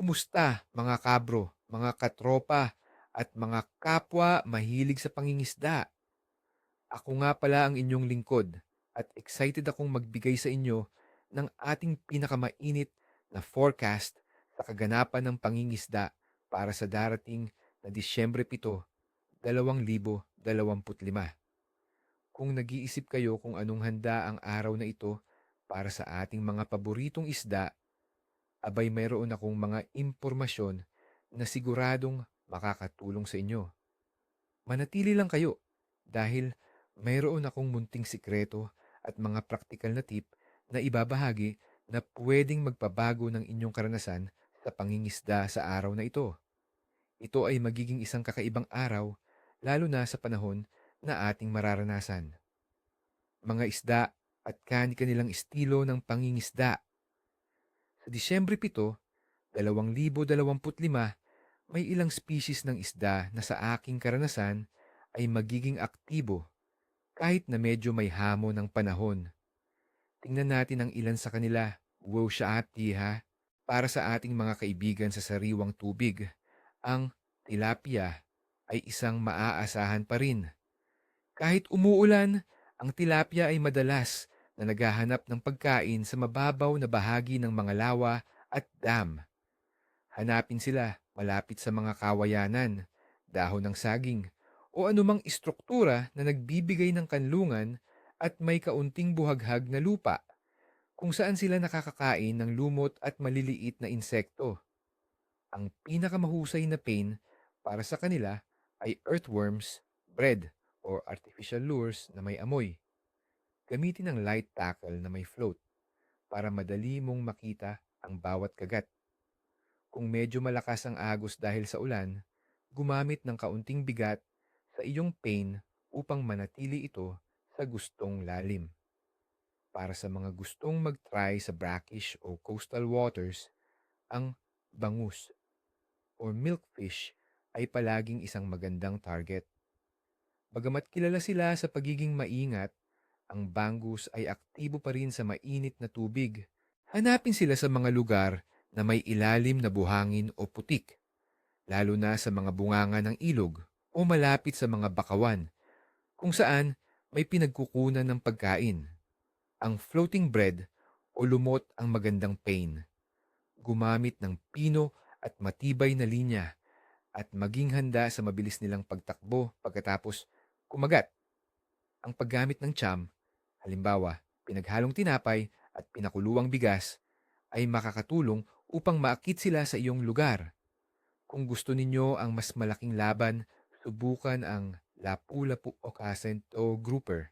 Kumusta mga kabro, mga katropa, at mga kapwa mahilig sa pangingisda? Ako nga pala ang inyong lingkod at excited akong magbigay sa inyo ng ating pinakamainit na forecast sa kaganapan ng pangingisda para sa darating na Disyembre 7, 2025. Kung nag-iisip kayo kung anong handa ang araw na ito para sa ating mga paboritong isda, abay mayroon akong mga impormasyon na siguradong makakatulong sa inyo. Manatili lang kayo dahil mayroon akong munting sikreto at mga praktikal na tip na ibabahagi na pwedeng magpabago ng inyong karanasan sa pangingisda sa araw na ito. Ito ay magiging isang kakaibang araw, lalo na sa panahon na ating mararanasan. Mga isda at kani-kanilang estilo ng pangingisda. Sa Disyembre 7, 2025, may ilang species ng isda na sa aking karanasan ay magiging aktibo kahit na medyo may hamon ng panahon. Tingnan natin ang ilan sa kanila. Wow siya ati ha. Para sa ating mga kaibigan sa sariwang tubig, ang tilapia ay isang maaasahan pa rin. Kahit umuulan, ang tilapia ay madalas na naghahanap ng pagkain sa mababaw na bahagi ng mga lawa at dam. Hanapin sila malapit sa mga kawayanan, dahon ng saging, o anumang istruktura na nagbibigay ng kanlungan at may kaunting buhaghag na lupa, kung saan sila nakakakain ng lumot at maliliit na insekto. Ang pinakamahusay na pain para sa kanila ay earthworms, bread, or artificial lures na may amoy. Gamitin ang light tackle na may float para madali mong makita ang bawat kagat. Kung medyo malakas ang agos dahil sa ulan, gumamit ng kaunting bigat sa iyong pain upang manatili ito sa gustong lalim. Para sa mga gustong mag-try sa brackish o coastal waters, ang bangus or milkfish ay palaging isang magandang target. Bagamat kilala sila sa pagiging maingat, ang bangus ay aktibo pa rin sa mainit na tubig. Hanapin sila sa mga lugar na may ilalim na buhangin o putik, lalo na sa mga bunganga ng ilog o malapit sa mga bakawan, kung saan may pinagkukunan ng pagkain. Ang floating bread o lumot ang magandang pain. Gumamit ng pino at matibay na linya at maging handa sa mabilis nilang pagtakbo pagkatapos kumagat. Ang paggamit ng cham, halimbawa, pinaghalong tinapay at pinakuluang bigas, ay makakatulong upang maakit sila sa iyong lugar. Kung gusto ninyo ang mas malaking laban, subukan ang lapu-lapu o casent o grouper.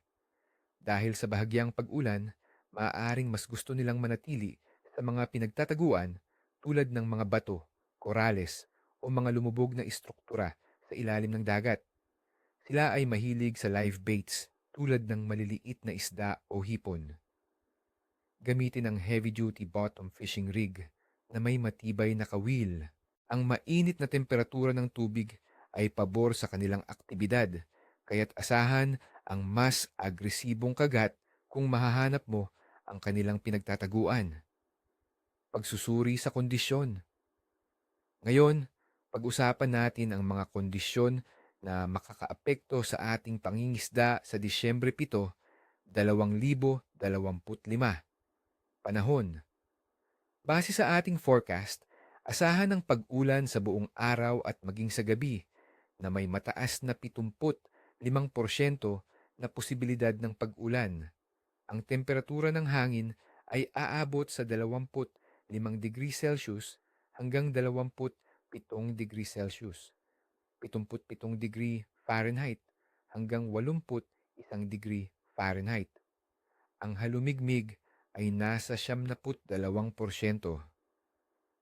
Dahil sa bahagyang pag-ulan, maaaring mas gusto nilang manatili sa mga pinagtataguan tulad ng mga bato, korales, o mga lumubog na istruktura sa ilalim ng dagat. Sila ay mahilig sa live baits tulad ng maliliit na isda o hipon. Gamitin ang heavy-duty bottom fishing rig na may matibay na kawil. Ang mainit na temperatura ng tubig ay pabor sa kanilang aktibidad, kaya't asahan ang mas agresibong kagat kung mahahanap mo ang kanilang pinagtataguan. Pagsusuri sa kondisyon. Ngayon, pag-usapan natin ang mga kondisyon na makakaapekto sa ating pangingisda sa Disyembre 7, 2025. Panahon. Base sa ating forecast, asahan ang pag-ulan sa buong araw at maging sa gabi na may mataas na 75% na posibilidad ng pag-ulan. Ang temperatura ng hangin ay aabot sa 25 degrees Celsius hanggang 27 degrees Celsius, 77 degree Fahrenheit hanggang 81 degree Fahrenheit. Ang halumigmig ay nasa 72%.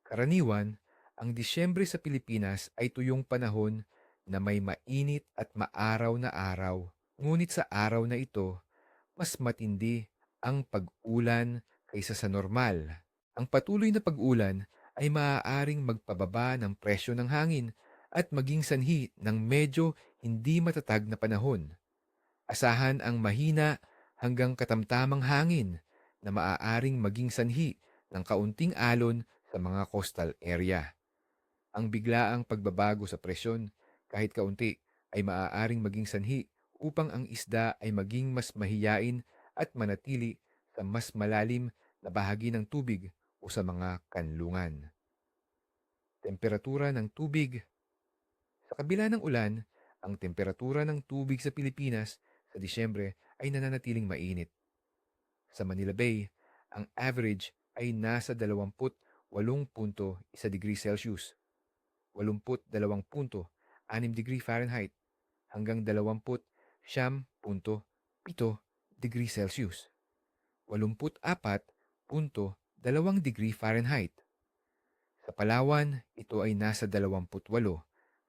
Karaniwan, ang Disyembre sa Pilipinas ay tuyong panahon na may mainit at maaraw na araw. Ngunit sa araw na ito, mas matindi ang pag-ulan kaysa sa normal. Ang patuloy na pag-ulan ay maaaring magpababa ng presyo ng hangin at maging sanhi ng medyo hindi matatag na panahon. Asahan ang mahina hanggang katamtamang hangin na maaaring maging sanhi ng kaunting alon sa mga coastal area. Ang biglaang pagbabago sa presyon, kahit kaunti, ay maaaring maging sanhi upang ang isda ay maging mas mahiyain at manatili sa mas malalim na bahagi ng tubig o sa mga kanlungan. Temperatura ng tubig. Sa kabila ng ulan, ang temperatura ng tubig sa Pilipinas sa Disyembre ay nananatiling mainit. Sa Manila Bay, ang average ay nasa 28.1 degree Celsius, 82.6 degree Fahrenheit hanggang 29.7 degree Celsius, 84.2 degree Fahrenheit. Sa Palawan, ito ay nasa 28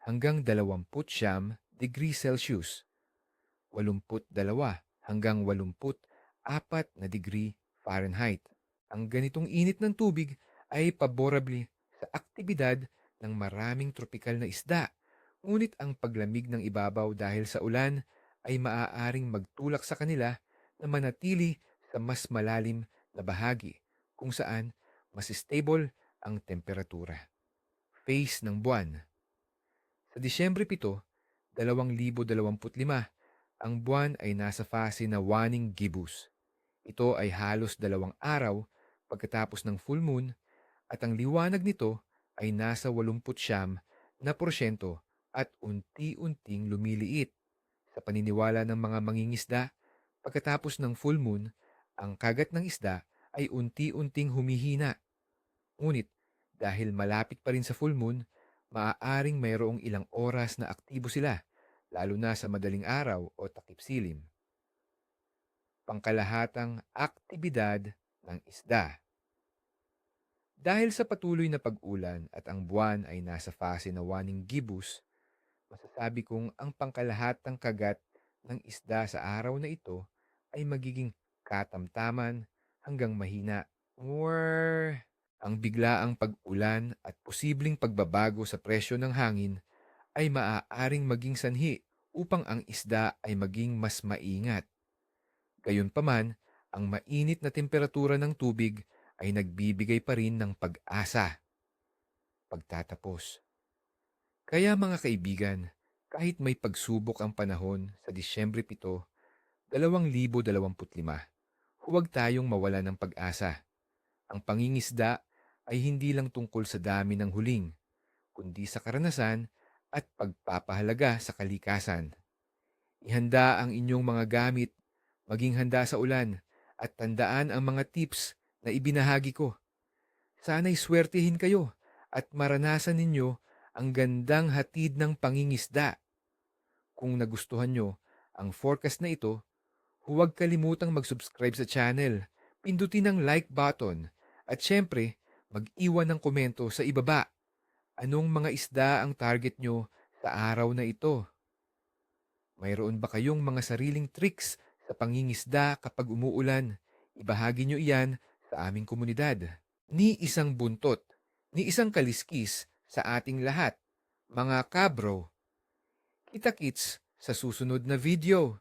hanggang 29 degree Celsius, 82 hanggang 84 na degree Fahrenheit. Ang ganitong init ng tubig ay paborable sa aktibidad ng maraming tropikal na isda. Ngunit ang paglamig ng ibabaw dahil sa ulan ay maaaring magtulak sa kanila na manatili sa mas malalim na bahagi kung saan mas stable ang temperatura. Phase ng buwan. Sa Disyembre 7, 2025, ang buwan ay nasa fase na waning gibbous. Ito ay halos 2 araw pagkatapos ng full moon at ang liwanag nito ay nasa 89% at unti-unting lumiliit. Sa paniniwala ng mga mangingisda, pagkatapos ng full moon, ang kagat ng isda ay unti-unting humihina. Ngunit dahil malapit pa rin sa full moon, maaaring mayroong ilang oras na aktibo sila, lalo na sa madaling araw o takip silim. Pangkalahatang aktibidad ng isda. Dahil sa patuloy na pag-ulan at ang buwan ay nasa fase na waning gibbous, masasabi kong ang pangkalahatang kagat ng isda sa araw na ito ay magiging katamtaman hanggang mahina or ang biglaang pag-ulan at posibleng pagbabago sa presyo ng hangin ay maaaring maging sanhi upang ang isda ay maging mas maingat. Gayunpaman, ang mainit na temperatura ng tubig ay nagbibigay pa rin ng pag-asa. Pagtatapos. Kaya mga kaibigan, kahit may pagsubok ang panahon sa Disyembre 7, 2025, huwag tayong mawala ng pag-asa. Ang pangingisda ay hindi lang tungkol sa dami ng huling, kundi sa karanasan at pagpapahalaga sa kalikasan. Ihanda ang inyong mga gamit, maging handa sa ulan, at tandaan ang mga tips na ibinahagi ko. Sana'y swertihin kayo at maranasan ninyo ang gandang hatid ng pangingisda. Kung nagustuhan nyo ang forecast na ito, huwag kalimutang mag-subscribe sa channel, pindutin ang like button, at syempre, mag-iwan ng komento sa ibaba. Anong mga isda ang target nyo sa araw na ito? Mayroon ba kayong mga sariling tricks sa pangingisda kapag umuulan? Ibahagi nyo iyan sa aming komunidad. Ni isang buntot, ni isang kaliskis sa ating lahat, mga kabro. Kita-kits sa susunod na video.